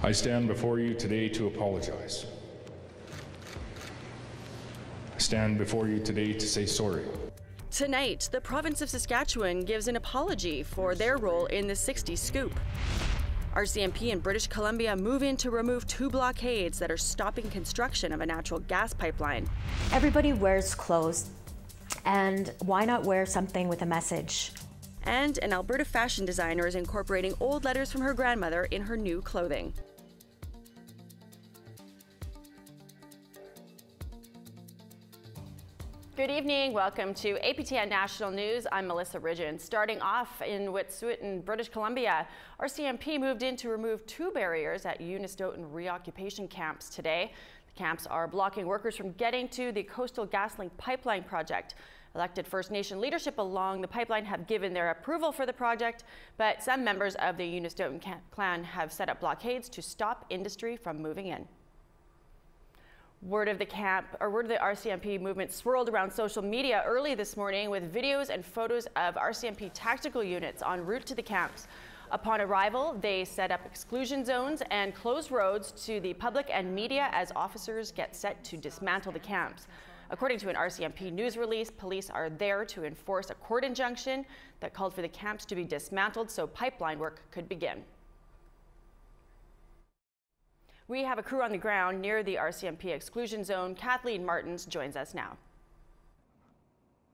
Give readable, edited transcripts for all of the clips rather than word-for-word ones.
I stand before you today to apologize. I stand before you today to say sorry. Tonight, the province of Saskatchewan gives an apology for their role in the 60s scoop. RCMP in British Columbia move in to remove 2 blockades that are stopping construction of a natural gas pipeline. Everybody wears clothes, and why not wear something with a message? And an Alberta fashion designer is incorporating old letters from her grandmother in her new clothing. Good evening, welcome to APTN National News. I'm Melissa Ridgen. Starting off in Wet'suwet'en in British Columbia, RCMP moved in to remove 2 barriers at Unistoten reoccupation camps today. The camps are blocking workers from getting to the Coastal GasLink pipeline project. Elected First Nation leadership along the pipeline have given their approval for the project, but some members of the Unistoten clan have set up blockades to stop industry from moving in. Word of the RCMP movement swirled around social media early this morning with videos and photos of RCMP tactical units en route to the camps. Upon arrival, they set up exclusion zones and closed roads to the public and media as officers get set to dismantle the camps. According to an RCMP news release, police are there to enforce a court injunction that called for the camps to be dismantled so pipeline work could begin. We have a crew on the ground near the RCMP exclusion zone. Kathleen Martins joins us now.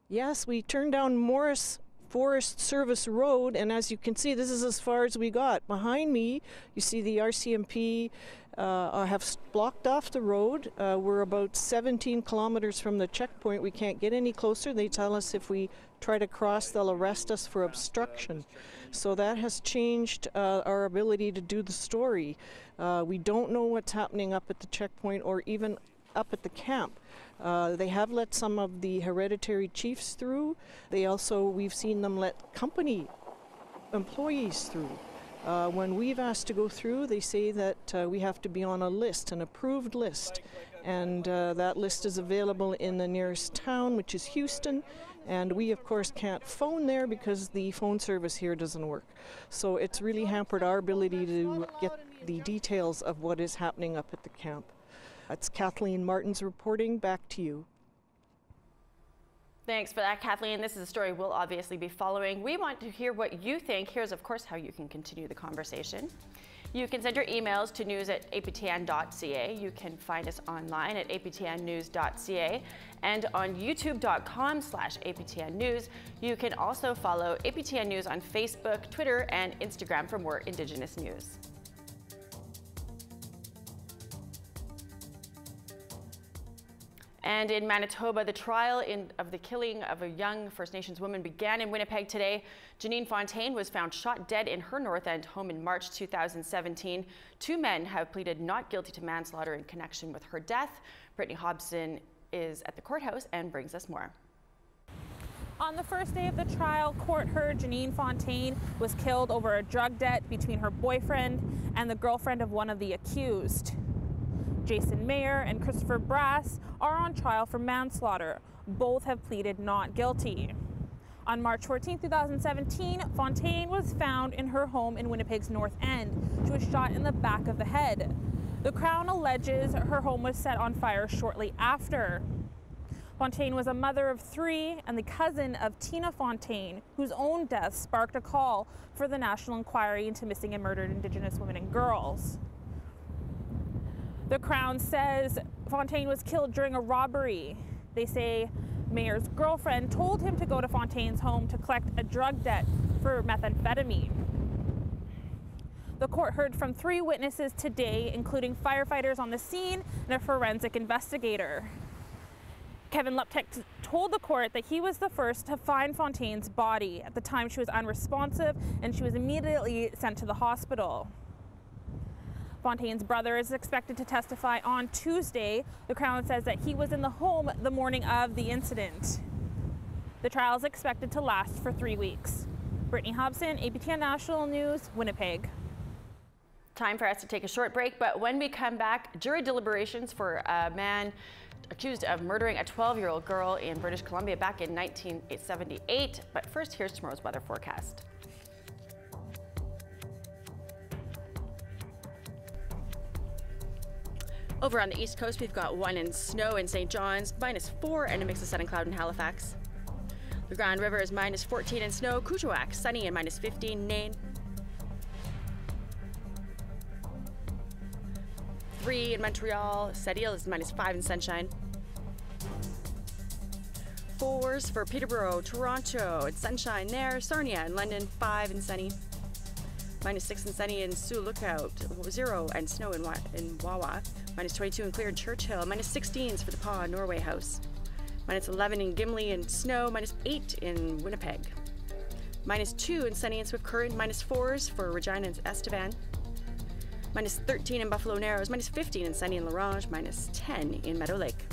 Yes, we turned down Morris Forest Service Road, and as you can see, this is as far as we got. Behind me, you see the RCMP have blocked off the road. We're about 17 kilometers from the checkpoint. We can't get any closer. They tell us if we try to cross, they'll arrest us for obstruction. So that has changed our ability to do the story. We don't know what's happening up at the checkpoint or even up at the camp. They have let some of the hereditary chiefs through. We've seen them let company employees through. When we've asked to go through, they say that we have to be on a list, an approved list. And that list is available in the nearest town, which is Houston. And we, of course, can't phone there because the phone service here doesn't work. So it's really hampered our ability to get the details of what is happening up at the camp. That's Kathleen Martins reporting. Back to you. Thanks for that, Kathleen. This is a story we'll obviously be following. We want to hear what you think. Here's, of course, how you can continue the conversation. You can send your emails to news@aptn.ca. You can find us online at aptnnews.ca and on youtube.com/aptnnews. You can also follow APTN News on Facebook, Twitter, and Instagram for more Indigenous news. And in Manitoba, the trial of the killing of a young First Nations woman began in Winnipeg today. Janine Fontaine was found shot dead in her North End home in March 2017. 2 men have pleaded not guilty to manslaughter in connection with her death. Brittany Hobson is at the courthouse and brings us more. On the first day of the trial, court heard Janine Fontaine was killed over a drug debt between her boyfriend and the girlfriend of one of the accused. Jason Mayer and Christopher Brass are on trial for manslaughter. Both have pleaded not guilty. On March 14, 2017, Fontaine was found in her home in Winnipeg's North End. She was shot in the back of the head. The Crown alleges her home was set on fire shortly after. Fontaine was a mother of 3 and the cousin of Tina Fontaine, whose own death sparked a call for the National Inquiry into Missing and Murdered Indigenous Women and Girls. The Crown says Fontaine was killed during a robbery. They say Mayer's girlfriend told him to go to Fontaine's home to collect a drug debt for methamphetamine. The court heard from 3 witnesses today, including firefighters on the scene and a forensic investigator. Kevin Luptek told the court that he was the first to find Fontaine's body. At the time, she was unresponsive and she was immediately sent to the hospital. Fontaine's brother is expected to testify on Tuesday. The Crown says that he was in the home the morning of the incident. The trial is expected to last for 3 weeks. Brittany Hobson, APTN National News, Winnipeg. Time for us to take a short break, but when we come back, jury deliberations for a man accused of murdering a 12-year-old girl in British Columbia back in 1978. But first, here's tomorrow's weather forecast. Over on the east coast, we've got 1 in snow in St. John's, -4 and a mix of sun and cloud in Halifax. The Grand River is -14 in snow, Kuujjuaq sunny and -15, Nain. 3 in Montreal, Sept-Îles is -5 in sunshine. 4s for Peterborough, Toronto, it's sunshine there. Sarnia and London, 5 and sunny. -6 and sunny in Sioux Lookout, 0 and snow in Wawa. -22 and clear in Churchill, -16s for the Paw, Norway House. -11 in Gimli and snow, -8 in Winnipeg. -2 and sunny in Swift Current, -4s for Regina and Estevan. -13 in Buffalo Narrows, -15 and sunny in La Ronge, -10 in Meadow Lake.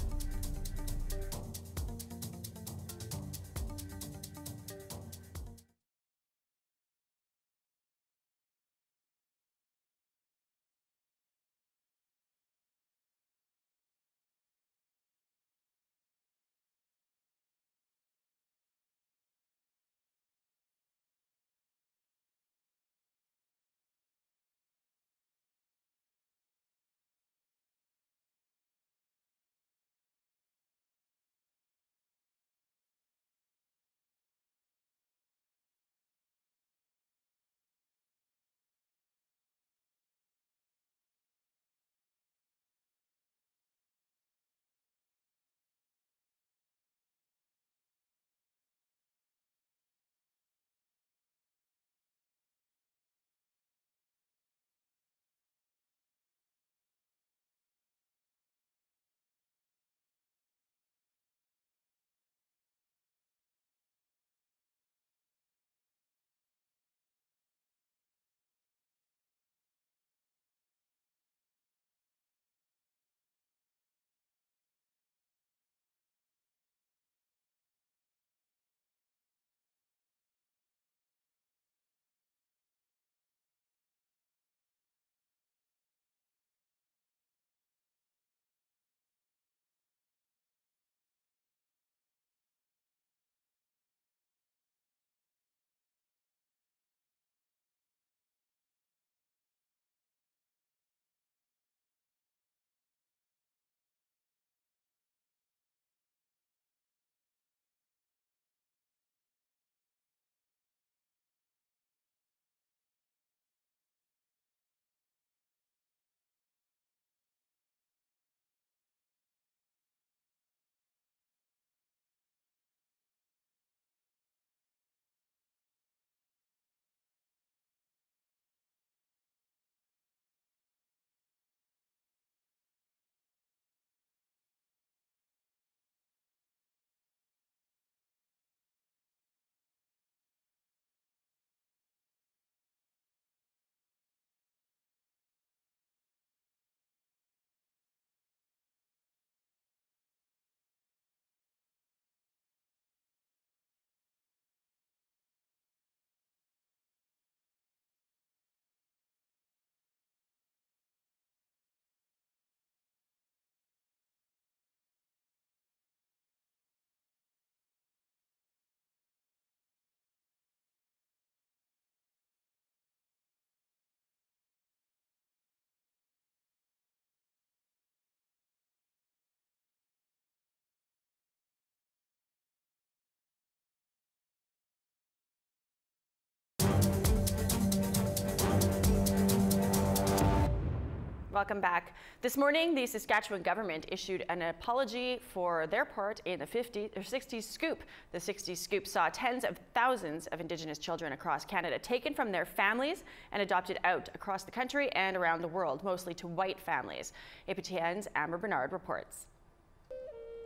Welcome back. This morning, the Saskatchewan government issued an apology for their part in the 60s scoop. The 60s scoop saw tens of thousands of Indigenous children across Canada taken from their families and adopted out across the country and around the world, mostly to white families. APTN's Amber Bernard reports.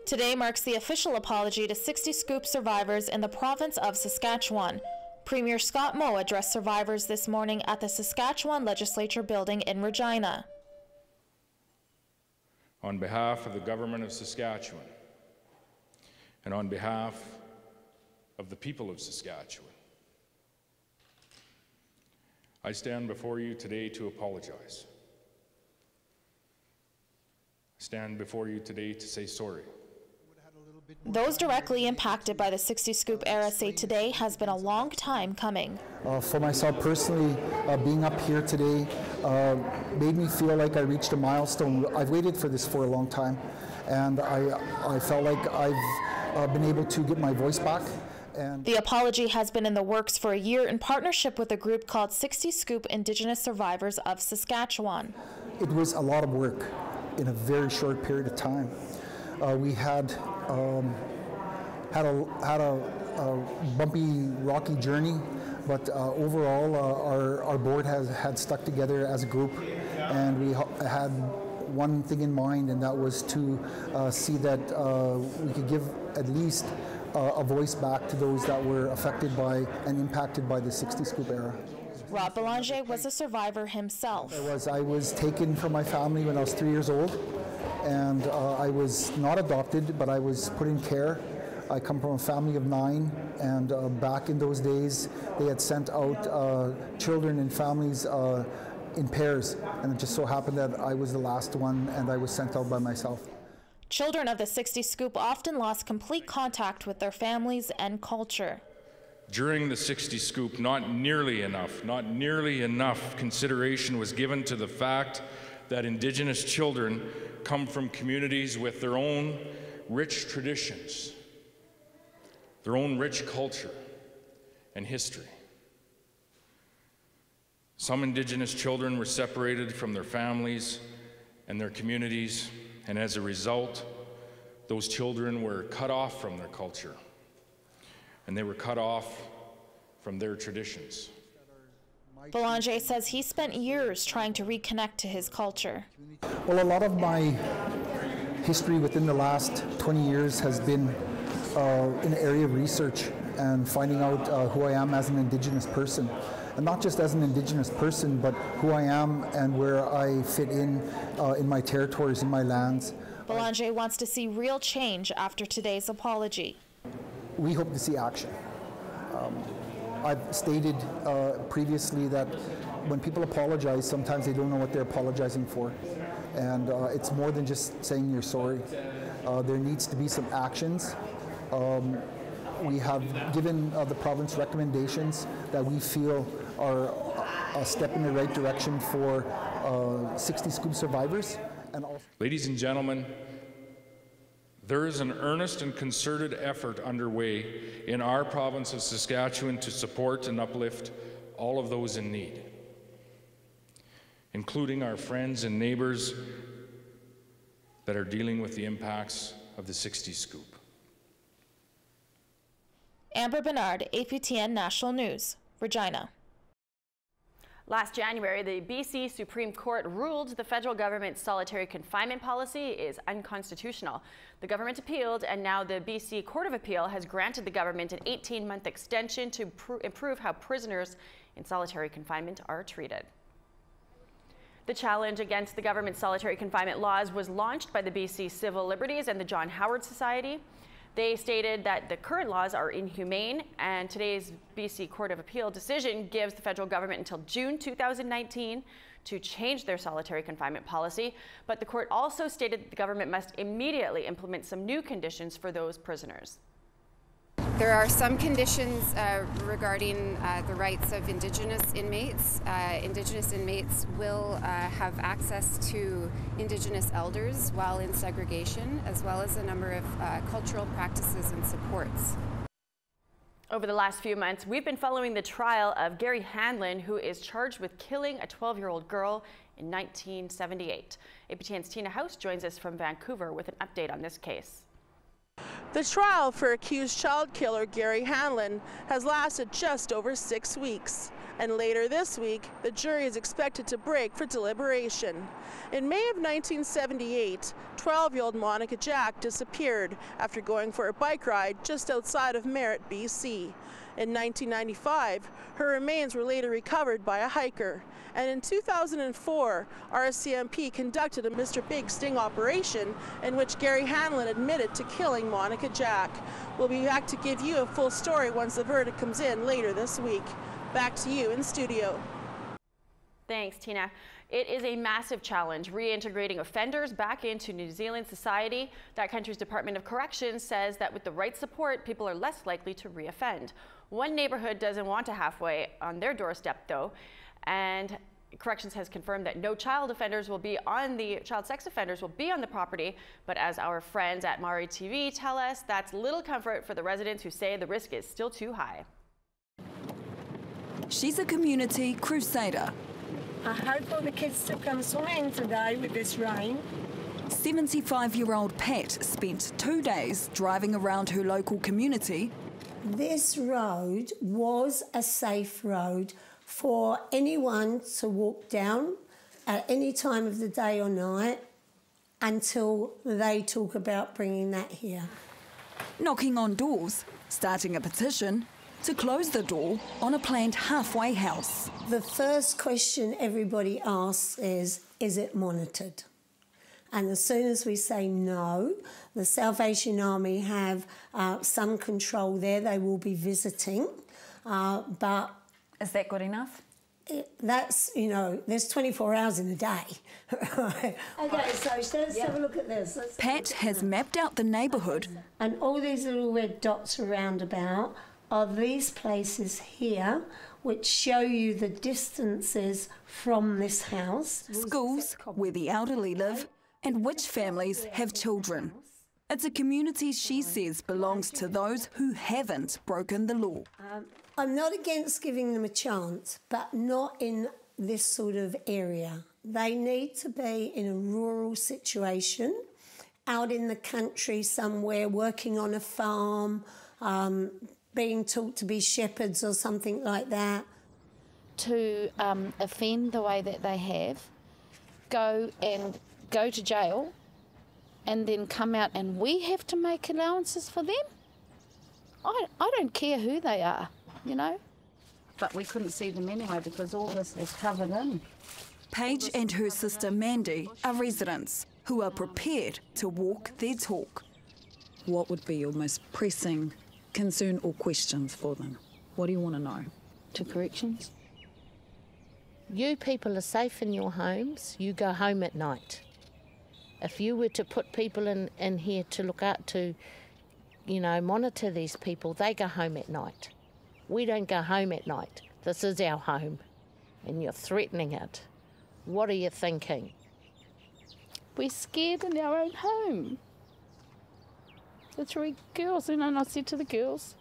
Today marks the official apology to 60 scoop survivors in the province of Saskatchewan. Premier Scott Moe addressed survivors this morning at the Saskatchewan Legislature building in Regina. On behalf of the Government of Saskatchewan, and on behalf of the people of Saskatchewan, I stand before you today to apologize. I stand before you today to say sorry. Would have had a little Those directly impacted by the 60 Scoop era say today has been a long time coming. For myself personally, being up here today made me feel like I reached a milestone. I've waited for this for a long time, and I felt like I've been able to get my voice back. And the apology has been in the works for a year in partnership with a group called 60 Scoop Indigenous Survivors of Saskatchewan. It was a lot of work in a very short period of time. We had a bumpy, rocky journey, but overall our board had stuck together as a group, and we had one thing in mind, and that was to see that we could give at least a voice back to those that were affected by and impacted by the 60 Scoop era. Rob Belanger was a survivor himself. I was taken from my family when I was 3 years old, and I was not adopted, but I was put in care. I come from a family of 9, and back in those days, they had sent out children and families in pairs, and it just so happened that I was the last one, and I was sent out by myself. Children of the 60 Scoop often lost complete contact with their families and culture. During the 60 Scoop, not nearly enough consideration was given to the fact that Indigenous children come from communities with their own rich traditions, their own rich culture and history. Some Indigenous children were separated from their families and their communities, and as a result, those children were cut off from their culture, and they were cut off from their traditions. Belanger says he spent years trying to reconnect to his culture. Well, a lot of my history within the last 20 years has been in the area of research and finding out who I am as an Indigenous person. And not just as an Indigenous person, but who I am and where I fit in my territories, in my lands. Belanger wants to see real change after today's apology. We hope to see action. I've stated previously that when people apologize, sometimes they don't know what they're apologizing for. And it's more than just saying you're sorry. There needs to be some actions. We have given the province recommendations that we feel are a step in the right direction for 60 Scoop survivors. And also, ladies and gentlemen, there is an earnest and concerted effort underway in our province of Saskatchewan to support and uplift all of those in need, including our friends and neighbors that are dealing with the impacts of the 60 Scoop. Amber Bernard, APTN National News, Regina. Last January, the BC Supreme Court ruled the federal government's solitary confinement policy is unconstitutional. The government appealed, and now the BC Court of Appeal has granted the government an 18-month extension to improve how prisoners in solitary confinement are treated. The challenge against the government's solitary confinement laws was launched by the BC Civil Liberties and the John Howard Society. They stated that the current laws are inhumane, and today's BC Court of Appeal decision gives the federal government until June 2019 to change their solitary confinement policy. But the court also stated that the government must immediately implement some new conditions for those prisoners. There are some conditions regarding the rights of Indigenous inmates. Indigenous inmates will have access to Indigenous elders while in segregation, as well as a number of cultural practices and supports. Over the last few months, we've been following the trial of Gary Hanlon, who is charged with killing a 12-year-old girl in 1978. APTN's Tina House joins us from Vancouver with an update on this case. The trial for accused child killer Gary Hanlon has lasted just over 6 weeks. And later this week, the jury is expected to break for deliberation. In May of 1978, 12-year-old Monica Jack disappeared after going for a bike ride just outside of Merritt, BC. In 1995, her remains were later recovered by a hiker. And in 2004, RCMP conducted a Mr. Big sting operation in which Gary Hanlon admitted to killing Monica Jack. We'll be back to give you a full story once the verdict comes in later this week. Back to you in studio. Thanks, Tina. It is a massive challenge reintegrating offenders back into New Zealand society. That country's Department of Corrections says that with the right support, people are less likely to reoffend. One neighborhood doesn't want a halfway on their doorstep, though, and Corrections has confirmed that no child sex offenders will be on the property, but as our friends at Maori TV tell us, that's little comfort for the residents who say the risk is still too high. She's a community crusader. I hope all the kids still come swimming today with this rain. 75-year-old Pat spent 2 days driving around her local community. This road was a safe road for anyone to walk down at any time of the day or night until they talk about bringing that here. Knocking on doors, starting a petition to close the door on a planned halfway house. The first question everybody asks is it monitored? And as soon as we say no, the Salvation Army have some control there. They will be visiting, but... Is that good enough? That's, you know, there's 24 hours in a day. Okay, so let's have a look at this. Pat has mapped out the neighbourhood. And all these little red dots around about are these places here which show you the distances from this house. Schools where the elderly live and which families have children. It's a community she says belongs to those who haven't broken the law. I'm not against giving them a chance, but not in this sort of area. They need to be in a rural situation, out in the country somewhere, working on a farm, being taught to be shepherds or something like that. To offend the way that they have, go to jail, and then come out and we have to make allowances for them? I don't care who they are, you know. But we couldn't see them anyway because all this is covered in. Paige and her sister Mandy are residents who are prepared to walk their talk. What would be your most pressing concern or questions for them? What do you want to know? To Corrections. You people are safe in your homes, you go home at night. If you were to put people in here to look out to, you know, monitor these people, they go home at night. We don't go home at night. This is our home, and you're threatening it. What are you thinking? We're scared in our own home. The 3 girls, and I said to the girls,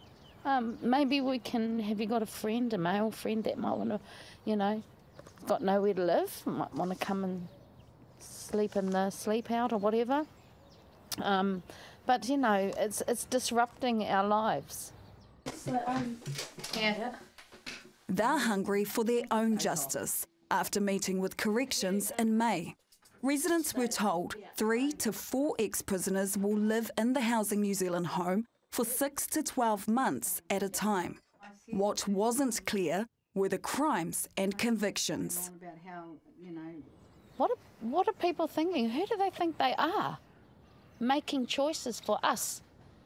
maybe we can, have you got a friend, a male friend that might want to, you know, got nowhere to live, might want to come and sleep in the sleep out or whatever. But, you know, it's disrupting our lives. So, yeah. They're hungry for their own justice after meeting with Corrections in May. Residents were told 3 to 4 ex-prisoners will live in the Housing New Zealand home for 6 to 12 months at a time. What wasn't clear were the crimes and convictions. What are people thinking? Who do they think they are? Making choices for us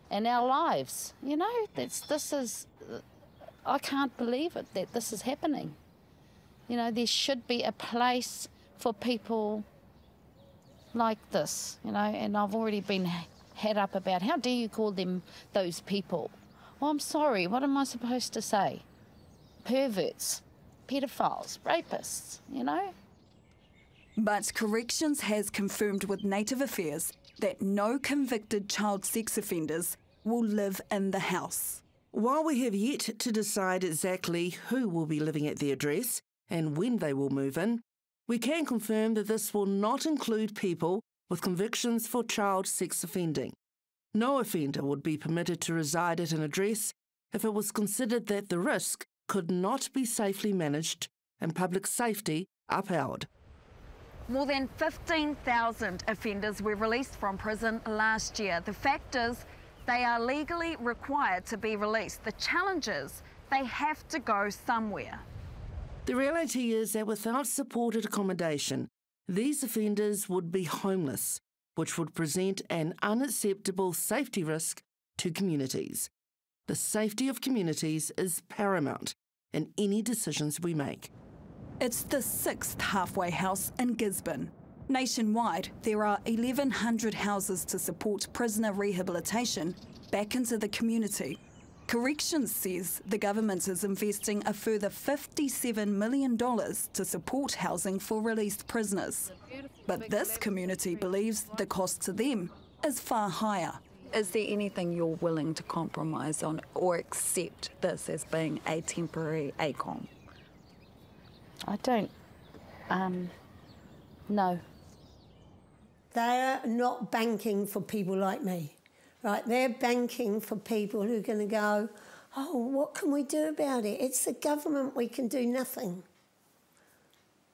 and our lives. You know, I can't believe it that this is happening. You know, there should be a place for people like this, you know, and I've already been had up about how dare you call them those people. Well, I'm sorry, what am I supposed to say? Perverts, pedophiles, rapists, you know? But Corrections has confirmed with Native Affairs that no convicted child sex offenders will live in the house. While we have yet to decide exactly who will be living at the address and when they will move in, we can confirm that this will not include people with convictions for child sex offending. No offender would be permitted to reside at an address if it was considered that the risk could not be safely managed and public safety upheld. More than 15,000 offenders were released from prison last year. The fact is, they are legally required to be released. The challenge is, they have to go somewhere. The reality is that without supported accommodation, these offenders would be homeless, which would present an unacceptable safety risk to communities. The safety of communities is paramount in any decisions we make. It's the 6th halfway house in Gisborne. Nationwide, there are 1,100 houses to support prisoner rehabilitation back into the community. Corrections says the government is investing a further $57 million to support housing for released prisoners. But this community believes the cost to them is far higher. Is there anything you're willing to compromise on or accept this as being a temporary ACOM? I don't. No. They're not banking for people like me, right? They're banking for people who are going to go, oh, what can we do about it? It's the government, we can do nothing.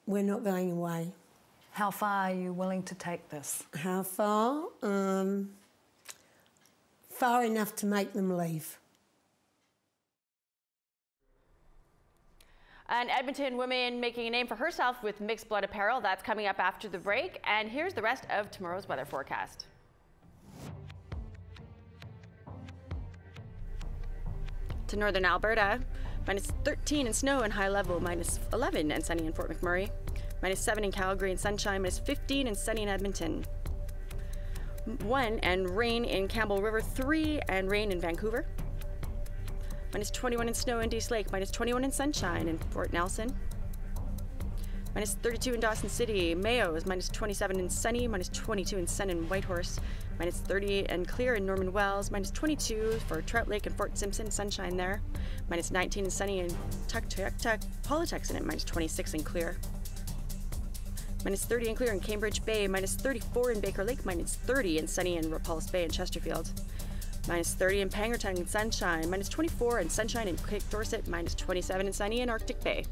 We're not going away. How far are you willing to take this? How far? Far enough to make them leave. An Edmonton woman making a name for herself with mixed blood apparel. That's coming up after the break. And here's the rest of tomorrow's weather forecast. To northern Alberta, -13 and snow and high level, -11 and sunny in Fort McMurray, -7 in Calgary and sunshine, -15 and sunny in Edmonton, 1 and rain in Campbell River, 3 and rain in Vancouver, -21 in snow in Dease Lake, -21 in sunshine in Fort Nelson, -32 in Dawson City. Mayo is -27 and sunny, -22 and sun in Whitehorse, -30 and clear in Norman Wells, -22 for Trout Lake and Fort Simpson, sunshine there, -19 and sunny in Tuktoyaktuk, Polytechs in it, -26 and clear, -30 and clear in Cambridge Bay, -34 in Baker Lake, -30 and sunny in Repulse Bay and Chesterfield, -30 in Pangerton and sunshine, -24 and sunshine in Cape Dorset, -27 and sunny in Arctic Bay.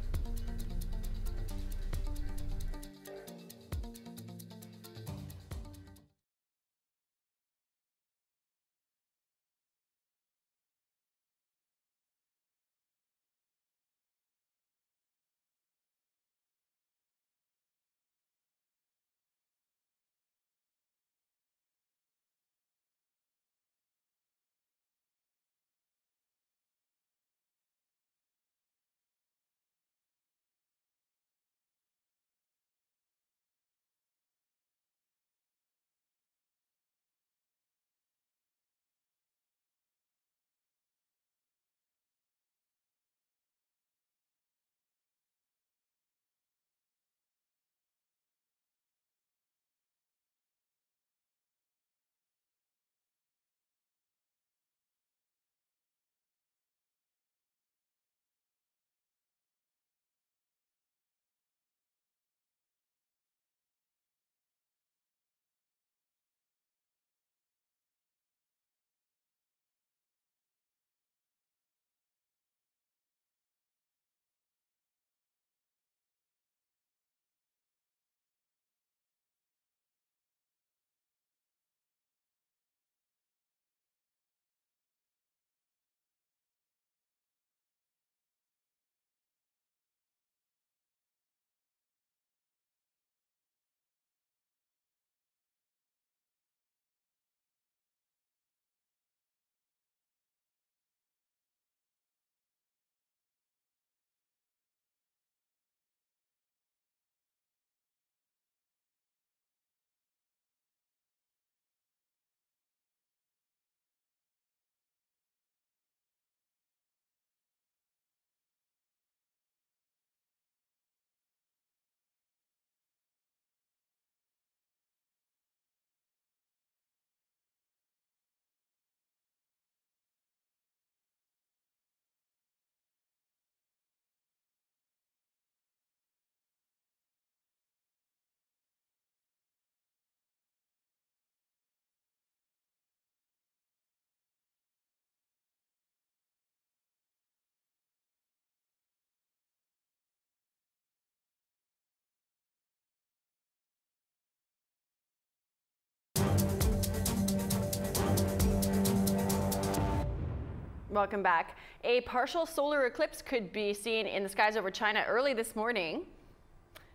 Welcome back. A partial solar eclipse could be seen in the skies over China early this morning.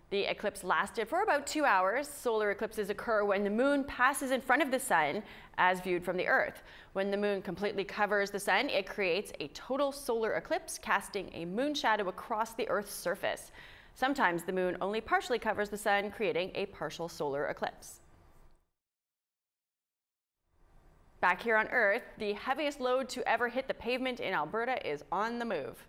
The eclipse lasted for about 2 hours. Solar eclipses occur when the moon passes in front of the sun as viewed from the Earth. When the moon completely covers the sun, it creates a total solar eclipse, casting a moon shadow across the Earth's surface. Sometimes the moon only partially covers the sun, creating a partial solar eclipse. Back here on Earth, the heaviest load to ever hit the pavement in Alberta is on the move.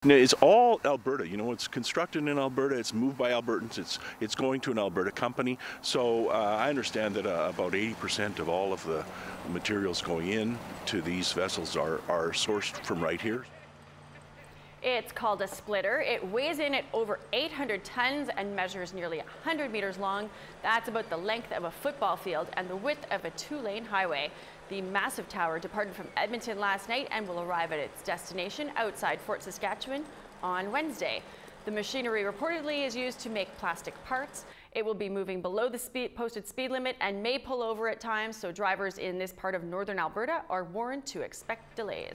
Now, it's all Alberta. You know, it's constructed in Alberta. It's moved by Albertans. It's going to an Alberta company. So I understand that about 80% of all of the materials going in to these vessels are sourced from right here. It's called a splitter. It weighs in at over 800 tons and measures nearly 100 meters long. That's about the length of a football field and the width of a 2-lane highway. The massive tower departed from Edmonton last night and will arrive at its destination outside Fort Saskatchewan on Wednesday. The machinery reportedly is used to make plastic parts. It will be moving below the posted speed limit and may pull over at times, so drivers in this part of northern Alberta are warned to expect delays.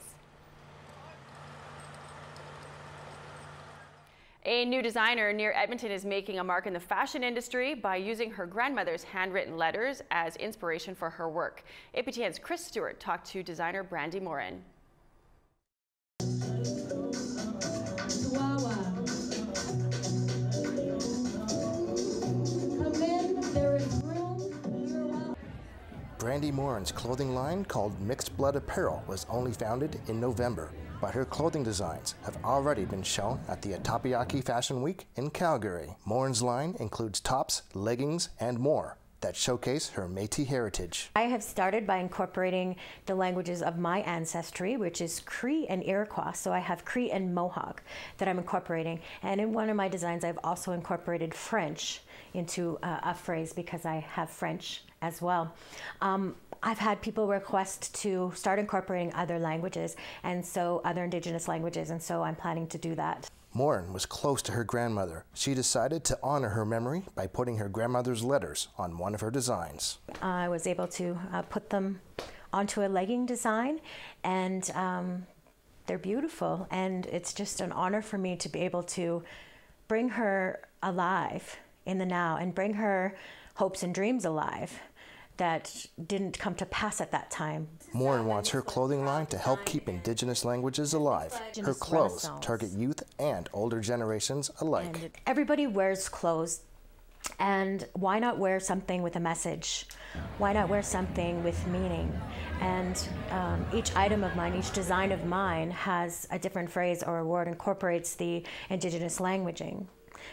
A new designer near Edmonton is making a mark in the fashion industry by using her grandmother's handwritten letters as inspiration for her work. APTN's Chris Stewart talked to designer Brandy Morin. Brandy Morin's clothing line called Mixed Blood Apparel was only founded in November, but her clothing designs have already been shown at the Atapiaki Fashion Week in Calgary. Morin's line includes tops, leggings, and more that showcase her Métis heritage. I have started by incorporating the languages of my ancestry, which is Cree and Iroquois. So I have Cree and Mohawk that I'm incorporating. And in one of my designs, I've also incorporated French into a phrase because I have French as well. I've had people request to start incorporating other languages, and so other Indigenous languages, and so I'm planning to do that. Morin was close to her grandmother. She decided to honor her memory by putting her grandmother's letters on one of her designs. I was able to put them onto a legging design, and they're beautiful, and it's just an honor for me to be able to bring her alive in the now and bring her hopes and dreams alive that didn't come to pass at that time. Morin wants her clothing line to help keep Indigenous languages alive. Her clothes target youth and older generations alike. Everybody wears clothes, and why not wear something with a message? Why not wear something with meaning? And each item of mine, each design of mine has a different phrase or a word, incorporates the Indigenous languaging.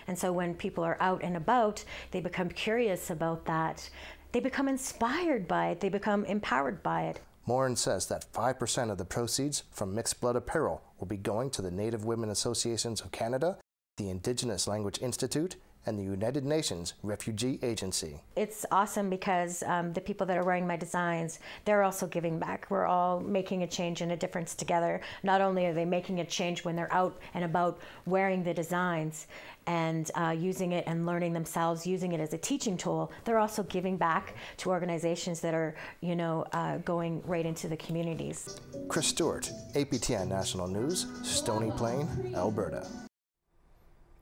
And so when people are out and about, they become curious about that. They become inspired by it. They become empowered by it. Morin says that 5% of the proceeds from Mixed Blood Apparel will be going to the Native Women Associations of Canada, the Indigenous Language Institute, and the United Nations Refugee Agency. It's awesome because the people that are wearing my designs, they're also giving back. We're all making a change and a difference together. Not only are they making a change when they're out and about wearing the designs and using it and learning themselves, using it as a teaching tool, they're also giving back to organizations that are, you know, going right into the communities. Chris Stewart, APTN National News, Stony Plain, Alberta.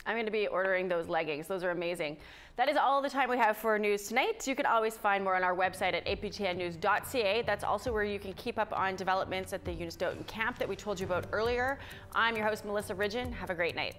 I'm going to be ordering those leggings. Those are amazing. That is all the time we have for news tonight. You can always find more on our website at aptnnews.ca. That's also where you can keep up on developments at the Unistoten camp that we told you about earlier. I'm your host, Melissa Ridgen. Have a great night.